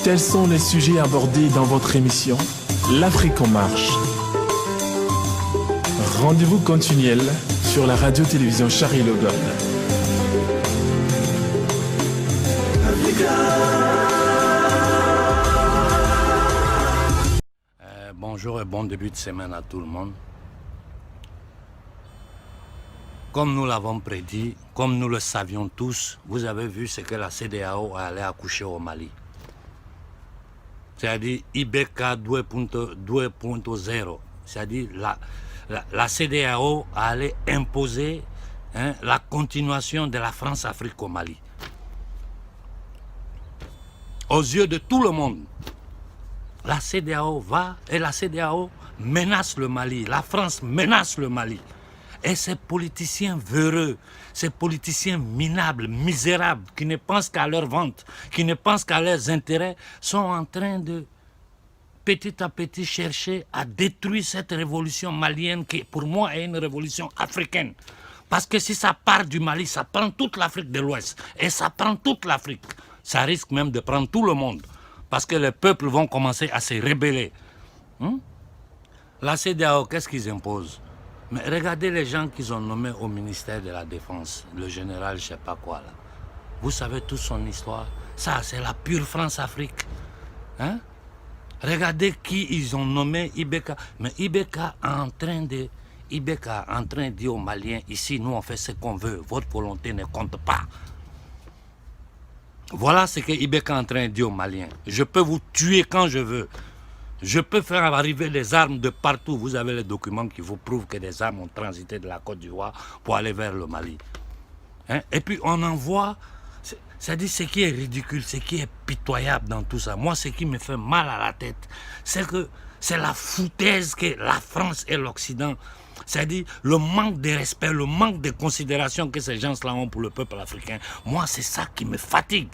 Tels sont les sujets abordés dans votre émission L'Afrique en marche. Rendez-vous continuel sur la radio-télévision Charlie Le Gaulle. Bonjour et bon début de semaine à tout le monde. Comme nous l'avons prédit, comme nous le savions tous, vous avez vu ce que la CEDEAO allait accoucher au Mali. C'est-à-dire IBK 2.0. C'est-à-dire la CEDEAO allait imposer la continuation de la France-Afrique au Mali. Aux yeux de tout le monde, la CEDEAO va et la CEDEAO menace le Mali. La France menace le Mali. Et ces politiciens véreux, ces politiciens minables, misérables, qui ne pensent qu'à leur vente, qui ne pensent qu'à leurs intérêts, sont en train de, petit à petit, chercher à détruire cette révolution malienne qui, pour moi, est une révolution africaine. Parce que si ça part du Mali, ça prend toute l'Afrique de l'Ouest. Et ça prend toute l'Afrique. Ça risque même de prendre tout le monde. Parce que les peuples vont commencer à se rebeller. La CEDEAO, qu'est-ce qu'ils imposent? Mais regardez les gens qu'ils ont nommés au ministère de la Défense, le général je ne sais pas quoi là. Vous savez toute son histoire. Ça, c'est la pure France-Afrique. Regardez qui ils ont nommé IBK. Mais IBK est en train de dire aux Maliens, ici, nous on fait ce qu'on veut, votre volonté ne compte pas. Voilà ce que IBK est en train de dire aux Maliens. Je peux vous tuer quand je veux. Je peux faire arriver des armes de partout. Vous avez les documents qui vous prouvent que des armes ont transité de la Côte d'Ivoire pour aller vers le Mali. Et puis on envoie, c'est-à-dire ce qui est ridicule, ce qui est pitoyable dans tout ça. Moi, ce qui me fait mal à la tête, c'est que c'est la foutaise que la France et l'Occident, c'est-à-dire le manque de respect, le manque de considération que ces gens-là ont pour le peuple africain. Moi, c'est ça qui me fatigue.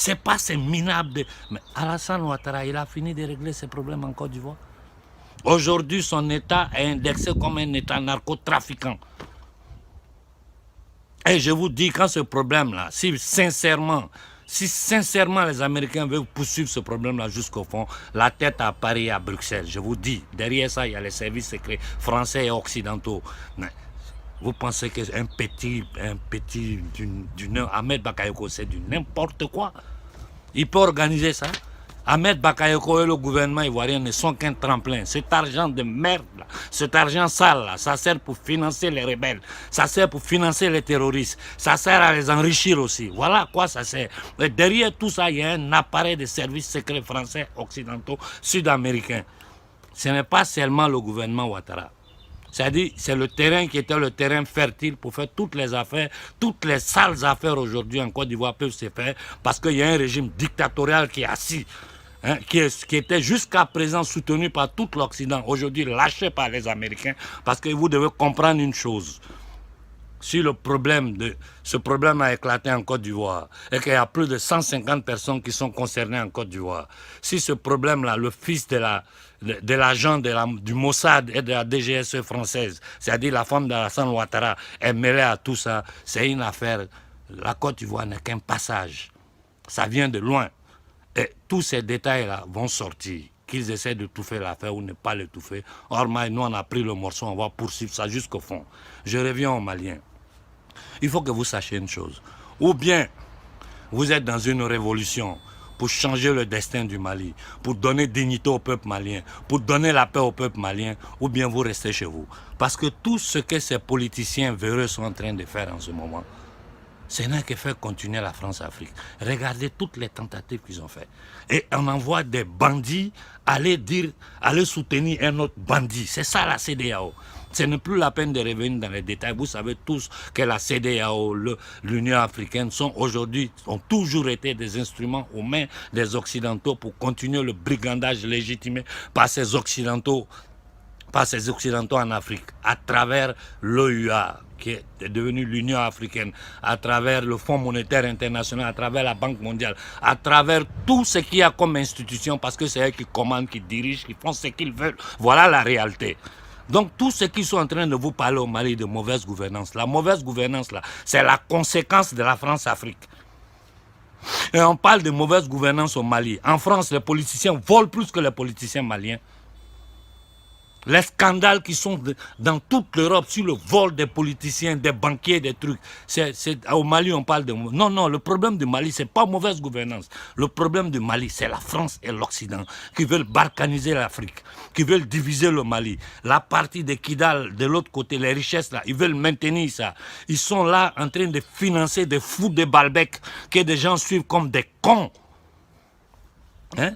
C'est pas ces minables de... Mais Alassane Ouattara, il a fini de régler ses problèmes en Côte d'Ivoire. Aujourd'hui, son État est indexé comme un État narcotrafiquant. Et je vous dis, quand ce problème-là, si sincèrement les Américains veulent poursuivre ce problème-là jusqu'au fond, la tête à Paris et à Bruxelles, je vous dis, derrière ça, il y a les services secrets français et occidentaux. Mais vous pensez qu'un petit Ahmed Bakayoko, c'est du n'importe quoi. Il peut organiser ça. Ahmed Bakayoko et le gouvernement ivoirien ne sont qu'un tremplin. Cet argent de merde, là, cet argent sale, là, ça sert pour financer les rebelles. Ça sert pour financer les terroristes. Ça sert à les enrichir aussi. Voilà à quoi ça sert. Et derrière tout ça, il y a un appareil de services secrets français, occidentaux, sud-américains. Ce n'est pas seulement le gouvernement Ouattara. C'est-à-dire, c'est le terrain qui était le terrain fertile pour faire toutes les affaires, toutes les sales affaires aujourd'hui en Côte d'Ivoire peuvent se faire parce qu'il y a un régime dictatorial qui est assis, qui était jusqu'à présent soutenu par tout l'Occident, aujourd'hui lâché par les Américains, parce que vous devez comprendre une chose. Si ce problème a éclaté en Côte d'Ivoire et qu'il y a plus de 150 personnes qui sont concernées en Côte d'Ivoire, si ce problème-là, le fils de l'agent du Mossad et de la DGSE française, c'est-à-dire la femme d'Alassane Ouattara, est mêlée à tout ça, c'est une affaire. La Côte d'Ivoire n'est qu'un passage. Ça vient de loin. Et tous ces détails-là vont sortir. Qu'ils essaient de touffer l'affaire ou ne pas l'étouffer. Or, nous, on a pris le morceau, on va poursuivre ça jusqu'au fond. Je reviens aux Maliens. Il faut que vous sachiez une chose. Ou bien, vous êtes dans une révolution pour changer le destin du Mali, pour donner dignité au peuple malien, pour donner la paix au peuple malien, ou bien vous restez chez vous. Parce que tout ce que ces politiciens véreux sont en train de faire en ce moment, ce n'est que faire continuer la France-Afrique. Regardez toutes les tentatives qu'ils ont faites. Et on envoie des bandits aller soutenir un autre bandit. C'est ça la CEDEAO. Ce n'est plus la peine de revenir dans les détails. Vous savez tous que la CEDEAO, l'Union africaine ont toujours été des instruments aux mains des Occidentaux pour continuer le brigandage légitimé par ces Occidentaux en Afrique, à travers l'OUA, qui est devenu l'Union africaine, à travers le Fonds monétaire international, à travers la Banque mondiale, à travers tout ce qu'il y a comme institution, parce que c'est eux qui commandent, qui dirigent, qui font ce qu'ils veulent. Voilà la réalité. Donc, tous ceux qui sont en train de vous parler au Mali de mauvaise gouvernance, la mauvaise gouvernance, là, c'est la conséquence de la France-Afrique. Et on parle de mauvaise gouvernance au Mali. En France, les politiciens volent plus que les politiciens maliens. Les scandales qui sont dans toute l'Europe sur le vol des politiciens, des banquiers, des trucs. Au Mali, on parle de... Non, non, le problème du Mali, c'est pas mauvaise gouvernance. Le problème du Mali, c'est la France et l'Occident qui veulent balkaniser l'Afrique, qui veulent diviser le Mali. La partie de Kidal, de l'autre côté, les richesses là, ils veulent maintenir ça. Ils sont là en train de financer des fous de Balbec que des gens suivent comme des cons. Hein?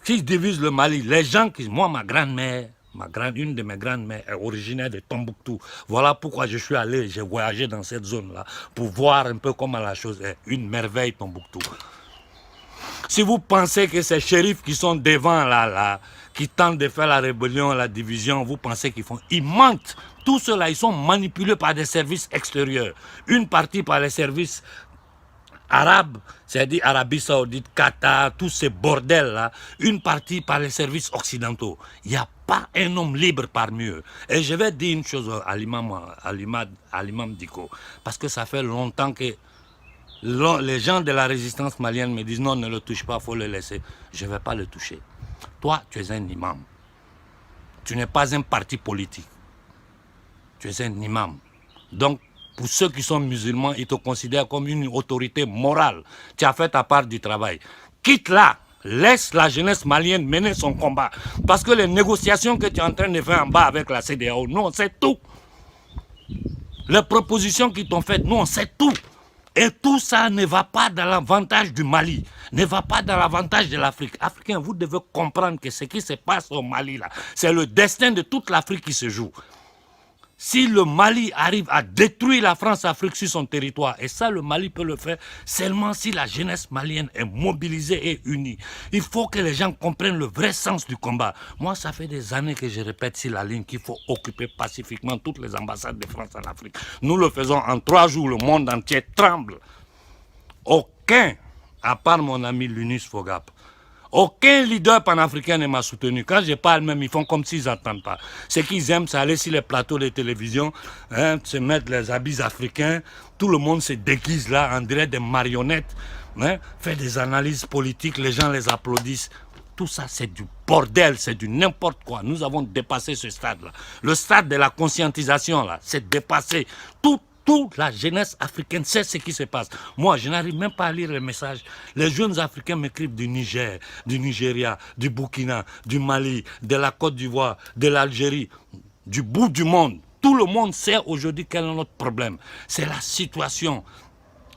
S'ils divisent le Mali, les gens qui... Moi, ma grand-mère... Une de mes grandes-mères est originaire de Tombouctou. Voilà pourquoi je suis allé, j'ai voyagé dans cette zone-là pour voir un peu comment la chose est. Une merveille, Tombouctou. Si vous pensez que ces shérifs qui sont devant là, qui tentent de faire la rébellion, la division, vous pensez qu'ils font... Ils mentent. Tout cela, ils sont manipulés par des services extérieurs. Une partie par les services arabes, c'est-à-dire Arabie Saoudite, Qatar, tous ces bordels-là. Une partie par les services occidentaux. Il n'y a pas un homme libre parmi eux. Et je vais dire une chose à l'imam Diko, parce que ça fait longtemps que les gens de la résistance malienne me disent non, ne le touche pas, il faut le laisser. Je ne vais pas le toucher. Toi, tu es un imam. Tu n'es pas un parti politique. Tu es un imam. Donc, pour ceux qui sont musulmans, ils te considèrent comme une autorité morale. Tu as fait ta part du travail. Quitte-la. Laisse la jeunesse malienne mener son combat. Parce que les négociations que tu es en train de faire en bas avec la CEDEAO, nous on sait tout. Les propositions qui t'ont faites, nous on sait tout. Et tout ça ne va pas dans l'avantage du Mali, ne va pas dans l'avantage de l'Afrique. Africains, vous devez comprendre que ce qui se passe au Mali là, c'est le destin de toute l'Afrique qui se joue. Si le Mali arrive à détruire la France-Afrique sur son territoire, et ça le Mali peut le faire seulement si la jeunesse malienne est mobilisée et unie. Il faut que les gens comprennent le vrai sens du combat. Moi, ça fait des années que je répète sur la ligne qu'il faut occuper pacifiquement toutes les ambassades de France en Afrique. Nous le faisons en 3 jours, le monde entier tremble. Aucun, à part mon ami Lunis Fogap, aucun leader panafricain ne m'a soutenu. Quand je parle même, ils font comme s'ils n'entendent pas. Ce qu'ils aiment, c'est aller sur les plateaux de télévision, se mettre les habits africains. Tout le monde se déguise là, on dirait des marionnettes. Fait des analyses politiques, les gens les applaudissent. Tout ça, c'est du bordel, c'est du n'importe quoi. Nous avons dépassé ce stade-là. Le stade de la conscientisation, là, c'est dépassé. Toute la jeunesse africaine sait ce qui se passe. Moi, je n'arrive même pas à lire les messages. Les jeunes Africains m'écrivent du Niger, du Nigeria, du Burkina, du Mali, de la Côte d'Ivoire, de l'Algérie, du bout du monde. Tout le monde sait aujourd'hui quel est notre problème. C'est la situation,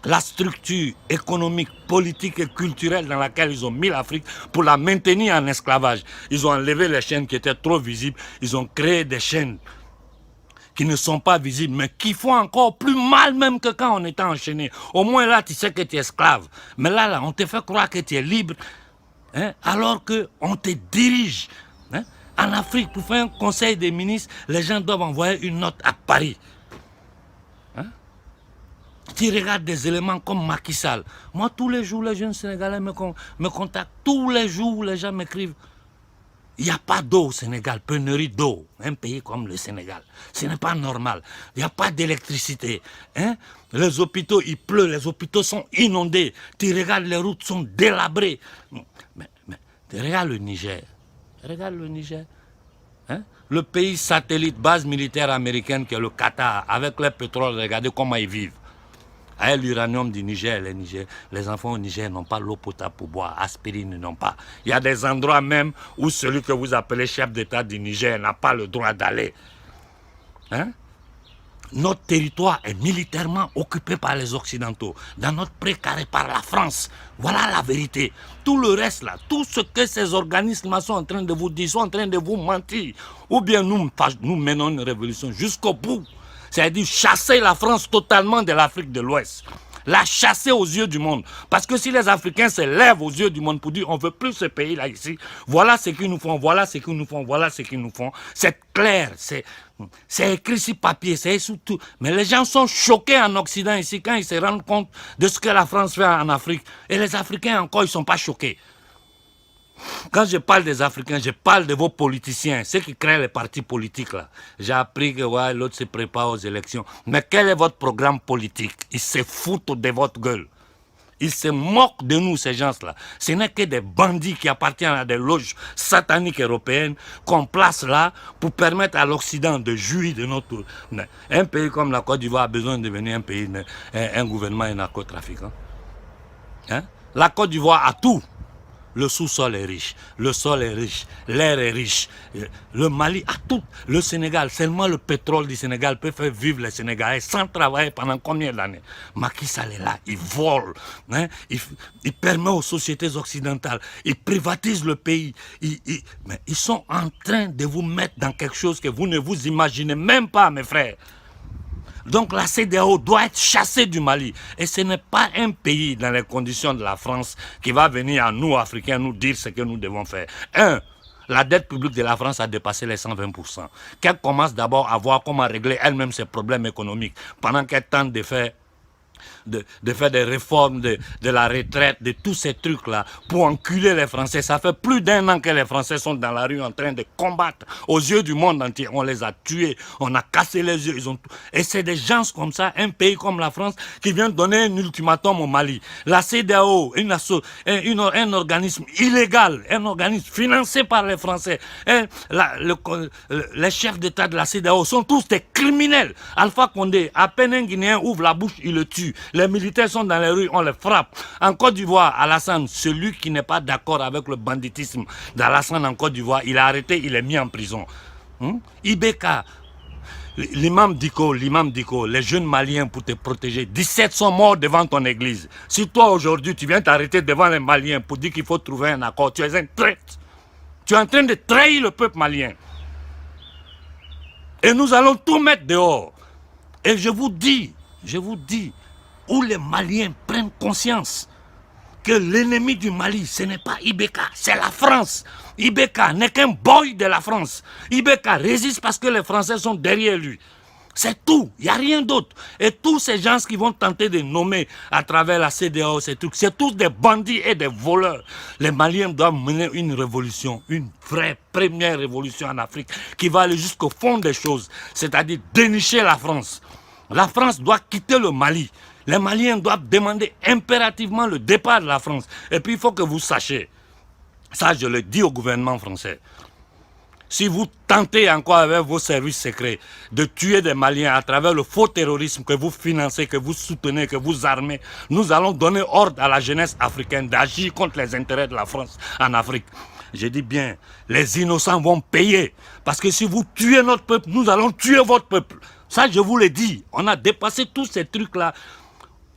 la structure économique, politique et culturelle dans laquelle ils ont mis l'Afrique pour la maintenir en esclavage. Ils ont enlevé les chaînes qui étaient trop visibles. Ils ont créé des chaînes qui ne sont pas visibles, mais qui font encore plus mal même que quand on était enchaîné. Au moins là, tu sais que tu es esclave. Mais là, on te fait croire que tu es libre, alors qu'on te dirige. En Afrique, pour faire un conseil des ministres, les gens doivent envoyer une note à Paris. Tu regardes des éléments comme Macky Sall. Moi, tous les jours, les jeunes Sénégalais me contactent. Tous les jours, les gens m'écrivent. Il n'y a pas d'eau au Sénégal, pénurie d'eau, un pays comme le Sénégal. Ce n'est pas normal. Il n'y a pas d'électricité. Les hôpitaux, il pleut, les hôpitaux sont inondés. Tu regardes, les routes sont délabrées. Mais tu regardes le Niger. Regarde le Niger. Le pays satellite, base militaire américaine qui est le Qatar, avec le pétrole, regardez comment ils vivent. Avec l'uranium du Niger, les enfants au Niger n'ont pas l'eau potable pour boire, aspirine n'ont pas. Il y a des endroits même où celui que vous appelez chef d'État du Niger n'a pas le droit d'aller. Notre territoire est militairement occupé par les Occidentaux, dans notre précaré par la France. Voilà la vérité. Tout le reste là, tout ce que ces organismes sont en train de vous dire, sont en train de vous mentir. Ou bien nous menons une révolution jusqu'au bout. C'est-à-dire chasser la France totalement de l'Afrique de l'Ouest. La chasser aux yeux du monde. Parce que si les Africains se lèvent aux yeux du monde pour dire on ne veut plus ce pays-là ici, voilà ce qu'ils nous font, voilà ce qu'ils nous font, voilà ce qu'ils nous font. C'est clair, c'est écrit sur papier, c'est sur tout. Mais les gens sont choqués en Occident ici quand ils se rendent compte de ce que la France fait en Afrique. Et les Africains encore, ils ne sont pas choqués. Quand je parle des Africains, je parle de vos politiciens, ceux qui créent les partis politiques là. J'ai appris que l'autre se prépare aux élections. Mais quel est votre programme politique? Ils se foutent de votre gueule. Ils se moquent de nous, ces gens-là. Ce n'est que des bandits qui appartiennent à des loges sataniques européennes qu'on place là pour permettre à l'Occident de jouir de notre... Un pays comme la Côte d'Ivoire a besoin de devenir un pays, un gouvernement et narcotrafiquant. Hein? La Côte d'Ivoire a tout. Le sous-sol est riche, le sol est riche, l'air est riche, le Mali a tout. Le Sénégal, seulement le pétrole du Sénégal peut faire vivre les Sénégalais sans travailler pendant combien d'années? Macky Sall est là, il vole, hein? Il permet aux sociétés occidentales, il privatise le pays. Mais ils sont en train de vous mettre dans quelque chose que vous ne vous imaginez même pas, mes frères. Donc la CEDEAO doit être chassée du Mali. Et ce n'est pas un pays dans les conditions de la France qui va venir à nous, Africains, nous dire ce que nous devons faire. La dette publique de la France a dépassé les 120%. Qu'elle commence d'abord à voir comment régler elle-même ses problèmes économiques pendant qu'elle tente de faire des réformes de la retraite, de tous ces trucs-là, pour enculer les Français. Ça fait plus d'1 an que les Français sont dans la rue en train de combattre aux yeux du monde entier. On les a tués, on a cassé les yeux. Et c'est des gens comme ça, un pays comme la France, qui vient donner un ultimatum au Mali. La CEDEAO, un organisme illégal, un organisme financé par les Français. Les chefs d'État de la CEDEAO sont tous des criminels. Alpha Condé, à peine un Guinéen ouvre la bouche, il le tue. Les militaires sont dans les rues, on les frappe. En Côte d'Ivoire, Alassane, celui qui n'est pas d'accord avec le banditisme d'Alassane en Côte d'Ivoire, il est arrêté, il est mis en prison. Ibeka, l'imam Diko, les jeunes Maliens pour te protéger, 17 sont morts devant ton église. Si toi aujourd'hui tu viens t'arrêter devant les Maliens pour dire qu'il faut trouver un accord, tu es un traître. Tu es en train de trahir le peuple malien. Et nous allons tout mettre dehors. Et je vous dis, où les Maliens prennent conscience que l'ennemi du Mali, ce n'est pas Ibeka, c'est la France. Ibeka n'est qu'un boy de la France. Ibeka résiste parce que les Français sont derrière lui. C'est tout, il n'y a rien d'autre. Et tous ces gens qui vont tenter de nommer à travers la CEDEAO, c'est tous des bandits et des voleurs. Les Maliens doivent mener une révolution, une vraie première révolution en Afrique qui va aller jusqu'au fond des choses, c'est-à-dire dénicher la France. La France doit quitter le Mali. Les Maliens doivent demander impérativement le départ de la France. Et puis il faut que vous sachiez, ça je le dis au gouvernement français, si vous tentez encore avec vos services secrets de tuer des Maliens à travers le faux terrorisme que vous financez, que vous soutenez, que vous armez, nous allons donner ordre à la jeunesse africaine d'agir contre les intérêts de la France en Afrique. Je dis bien, les innocents vont payer. Parce que si vous tuez notre peuple, nous allons tuer votre peuple. Ça, je vous l'ai dit. On a dépassé tous ces trucs-là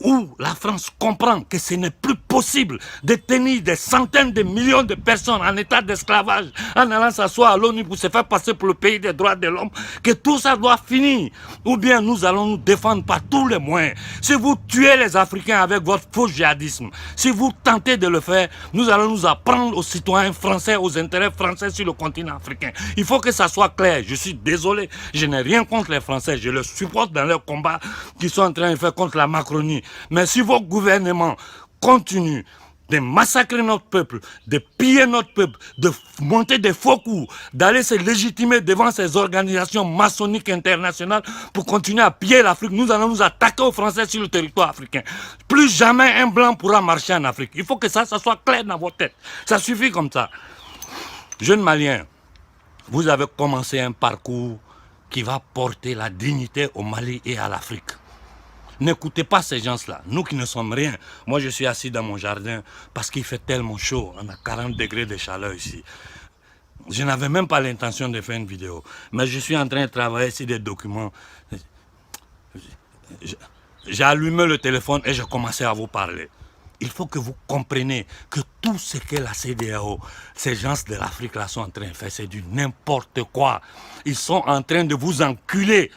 où la France comprend que ce n'est plus possible de tenir des centaines de millions de personnes en état d'esclavage en allant s'asseoir à l'ONU pour se faire passer pour le pays des droits de l'homme, que tout ça doit finir. Ou bien nous allons nous défendre par tous les moyens. Si vous tuez les Africains avec votre faux djihadisme, si vous tentez de le faire, nous allons nous apprendre aux citoyens français, aux intérêts français sur le continent africain. Il faut que ça soit clair. Je suis désolé, je n'ai rien contre les Français, je les supporte dans leur combat qu'ils sont en train de faire contre la Macronie. Mais si vos gouvernements continuent de massacrer notre peuple, de piller notre peuple, de monter des faux coups, d'aller se légitimer devant ces organisations maçonniques internationales pour continuer à piller l'Afrique, nous allons nous attaquer aux Français sur le territoire africain. Plus jamais un blanc pourra marcher en Afrique. Il faut que ça soit clair dans votre tête. Ça suffit comme ça. Jeunes Maliens, vous avez commencé un parcours qui va porter la dignité au Mali et à l'Afrique. N'écoutez pas ces gens-là, nous qui ne sommes rien. Moi, je suis assis dans mon jardin parce qu'il fait tellement chaud. On a 40 degrés de chaleur ici. Je n'avais même pas l'intention de faire une vidéo. Mais je suis en train de travailler sur des documents. J'ai allumé le téléphone et j'ai commencé à vous parler. Il faut que vous compreniez que tout ce que la CEDEAO, ces gens de l'Afrique là sont en train de faire, c'est du n'importe quoi. Ils sont en train de vous enculer.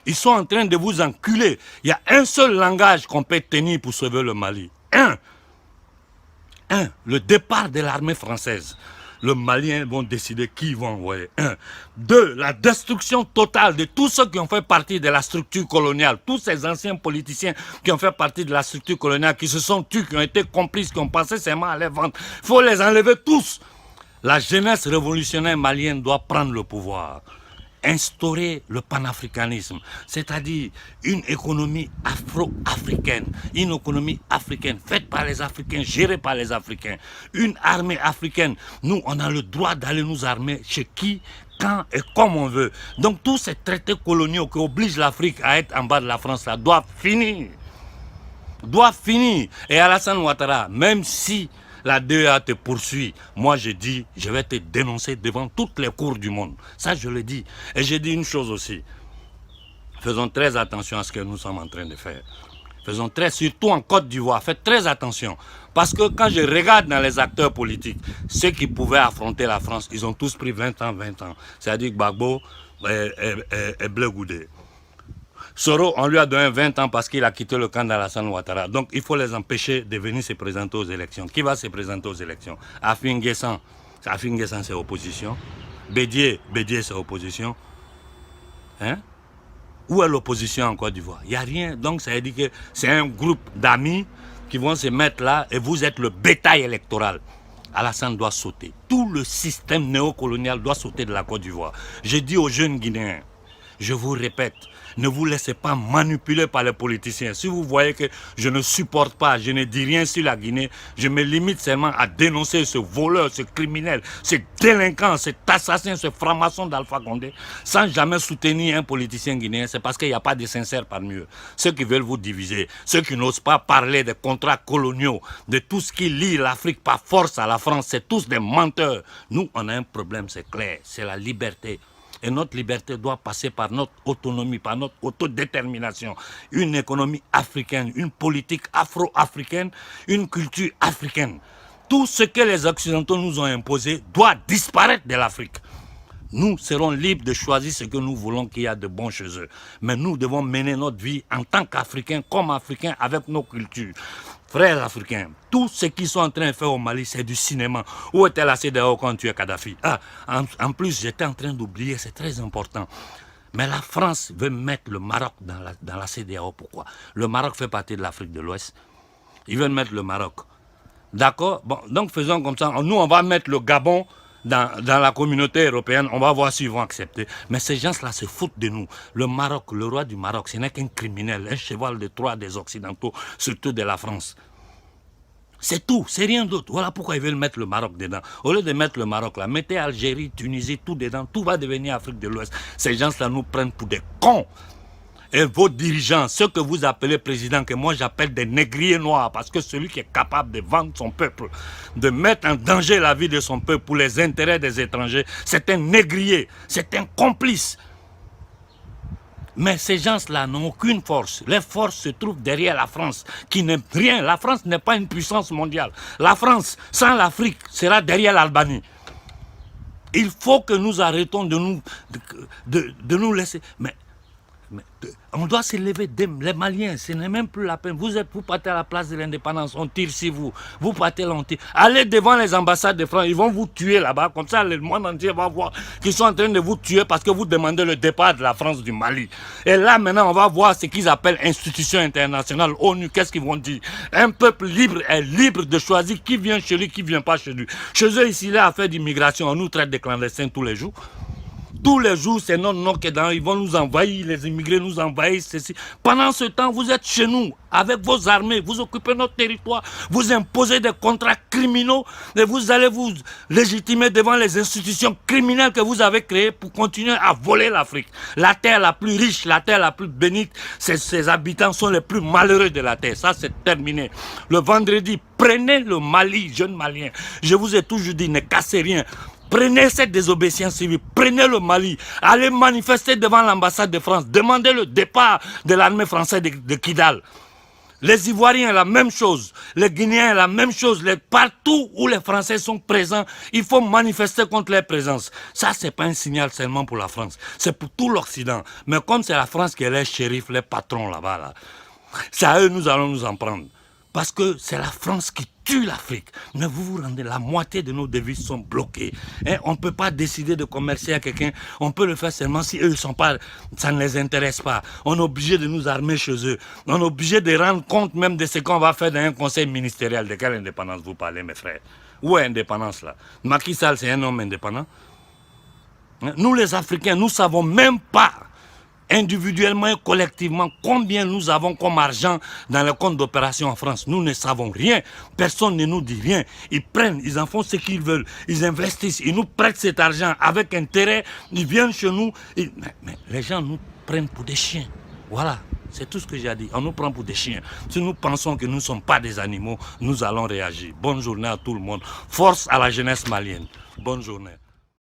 Ils sont en train de vous enculer. Il y a un seul langage qu'on peut tenir pour sauver le Mali. Le départ de l'armée française. Les Maliens vont décider qui ils vont envoyer. 2, la destruction totale de tous ceux qui ont fait partie de la structure coloniale. Tous ces anciens politiciens qui ont fait partie de la structure coloniale, qui se sont tués, qui ont été complices, qui ont pensé seulement à les vendre. Il faut les enlever tous. La jeunesse révolutionnaire malienne doit prendre le pouvoir. instaurer le panafricanisme, c'est-à-dire une économie afro-africaine, une économie africaine faite par les Africains, gérée par les Africains, une armée africaine. Nous, on a le droit d'aller nous armer chez qui, quand et comme on veut. Donc tous ces traités coloniaux qui obligent l'Afrique à être en bas de la France, là, doivent finir. Doivent finir. Et Alassane Ouattara, même si la DEA te poursuit, moi je dis, je vais te dénoncer devant toutes les cours du monde. Ça je le dis. Et je dis une chose aussi. Faisons très attention à ce que nous sommes en train de faire. Faisons très, surtout en Côte d'Ivoire, faites très attention. Parce que quand je regarde dans les acteurs politiques, ceux qui pouvaient affronter la France, ils ont tous pris 20 ans. C'est-à-dire Gbagbo et Blé Goudé. Soro, on lui a donné 20 ans parce qu'il a quitté le camp d'Alassane Ouattara. Donc il faut les empêcher de venir se présenter aux élections. Qui va se présenter aux élections? Afin Guessan, c'est opposition. Bédié, c'est opposition. Hein? Où est l'opposition en Côte d'Ivoire? Il n'y a rien. Donc ça veut dire que c'est un groupe d'amis qui vont se mettre là et vous êtes le bétail électoral. Alassane doit sauter. Tout le système néocolonial doit sauter de la Côte d'Ivoire. Je dis aux jeunes Guinéens, je vous répète, ne vous laissez pas manipuler par les politiciens. Si vous voyez que je ne supporte pas, je ne dis rien sur la Guinée, je me limite seulement à dénoncer ce voleur, ce criminel, ce délinquant, cet assassin, ce franc-maçon d'Alpha Condé, sans jamais soutenir un politicien guinéen, c'est parce qu'il n'y a pas de sincères parmi eux. Ceux qui veulent vous diviser, ceux qui n'osent pas parler des contrats coloniaux, de tout ce qui lie l'Afrique par force à la France, c'est tous des menteurs. Nous, on a un problème, c'est clair, c'est la liberté. Et notre liberté doit passer par notre autonomie, par notre autodétermination. Une économie africaine, une politique afro-africaine, une culture africaine. Tout ce que les Occidentaux nous ont imposé doit disparaître de l'Afrique. Nous serons libres de choisir ce que nous voulons qu'il y a de bon chez eux. Mais nous devons mener notre vie en tant qu'Africains, comme Africains, avec nos cultures. Frères africains, tout ce qu'ils sont en train de faire au Mali, c'est du cinéma. Où était la CEDEAO quand tu es Kadhafi? En plus, j'étais en train d'oublier, c'est très important. Mais la France veut mettre le Maroc dans la CEDEAO. Pourquoi? Le Maroc fait partie de l'Afrique de l'Ouest. Ils veulent mettre le Maroc. D'accord? Bon, donc faisons comme ça. Nous, on va mettre le Gabon dans la communauté européenne. On va voir s'ils vont accepter. Mais ces gens-là se foutent de nous. Le Maroc, le roi du Maroc, ce n'est qu'un criminel, un cheval de Troie des Occidentaux, surtout de la France. C'est tout, c'est rien d'autre. Voilà pourquoi ils veulent mettre le Maroc dedans. Au lieu de mettre le Maroc là, mettez Algérie, Tunisie, tout dedans. Tout va devenir Afrique de l'Ouest. Ces gens-là nous prennent pour des cons. Et vos dirigeants, ceux que vous appelez présidents, que moi j'appelle des négriers noirs, parce que celui qui est capable de vendre son peuple, de mettre en danger la vie de son peuple pour les intérêts des étrangers, c'est un négrier, c'est un complice. Mais ces gens-là n'ont aucune force. Les forces se trouvent derrière la France, qui n'est rien. La France n'est pas une puissance mondiale. La France, sans l'Afrique, sera derrière l'Albanie. Il faut que nous arrêtons de nous laisser... Mais on doit se lever, les Maliens, ce n'est même plus la peine. Vous partez à la place de l'indépendance, on tire sur vous. Vous partez là, on tire. Allez devant les ambassades de France, ils vont vous tuer là-bas. Comme ça, le monde entier va voir qu'ils sont en train de vous tuer parce que vous demandez le départ de la France du Mali. Et là, maintenant, on va voir ce qu'ils appellent institution internationale, ONU. Qu'est-ce qu'ils vont dire? Un peuple libre est libre de choisir qui vient chez lui, qui ne vient pas chez lui. Chez eux, ici, là, à faire d'immigration, on nous traite de clandestins tous les jours. Tous les jours, c'est non que ils vont nous envahir, les immigrés nous envahissent, ceci. Pendant ce temps, vous êtes chez nous, avec vos armées, vous occupez notre territoire, vous imposez des contrats criminels et vous allez vous légitimer devant les institutions criminelles que vous avez créées pour continuer à voler l'Afrique. La terre la plus riche, la terre la plus bénite, ses habitants sont les plus malheureux de la terre. Ça, c'est terminé. Le vendredi, prenez le Mali, jeunes Maliens. Je vous ai toujours dit, ne cassez rien. Prenez cette désobéissance civile, prenez le Mali, allez manifester devant l'ambassade de France, demandez le départ de l'armée française de Kidal. Les Ivoiriens, la même chose, les Guinéens, la même chose, partout où les Français sont présents, il faut manifester contre leur présence. Ça, c'est pas un signal seulement pour la France, c'est pour tout l'Occident. Mais comme c'est la France qui est les shérifs, les patrons là-bas, là, c'est à eux nous allons nous en prendre. Parce que c'est la France qui tue l'Afrique. Mais vous vous rendez, la moitié de nos devises sont bloquées. Et on ne peut pas décider de commercer à quelqu'un. On peut le faire seulement si eux sont pas, ça ne les intéresse pas. On est obligé de nous armer chez eux. On est obligé de rendre compte même de ce qu'on va faire dans un conseil ministériel. De quelle indépendance vous parlez, mes frères? Où est l'indépendance là? Macky Sall, c'est un homme indépendant. Nous les Africains, nous ne savons même pas individuellement et collectivement combien nous avons comme argent dans le compte d'opération en France. Nous ne savons rien. Personne ne nous dit rien. Ils prennent, ils en font ce qu'ils veulent. Ils investissent, ils nous prêtent cet argent avec intérêt. Ils viennent chez nous. Mais les gens nous prennent pour des chiens. Voilà. C'est tout ce que j'ai à dire. On nous prend pour des chiens. Si nous pensons que nous ne sommes pas des animaux, nous allons réagir. Bonne journée à tout le monde. Force à la jeunesse malienne. Bonne journée.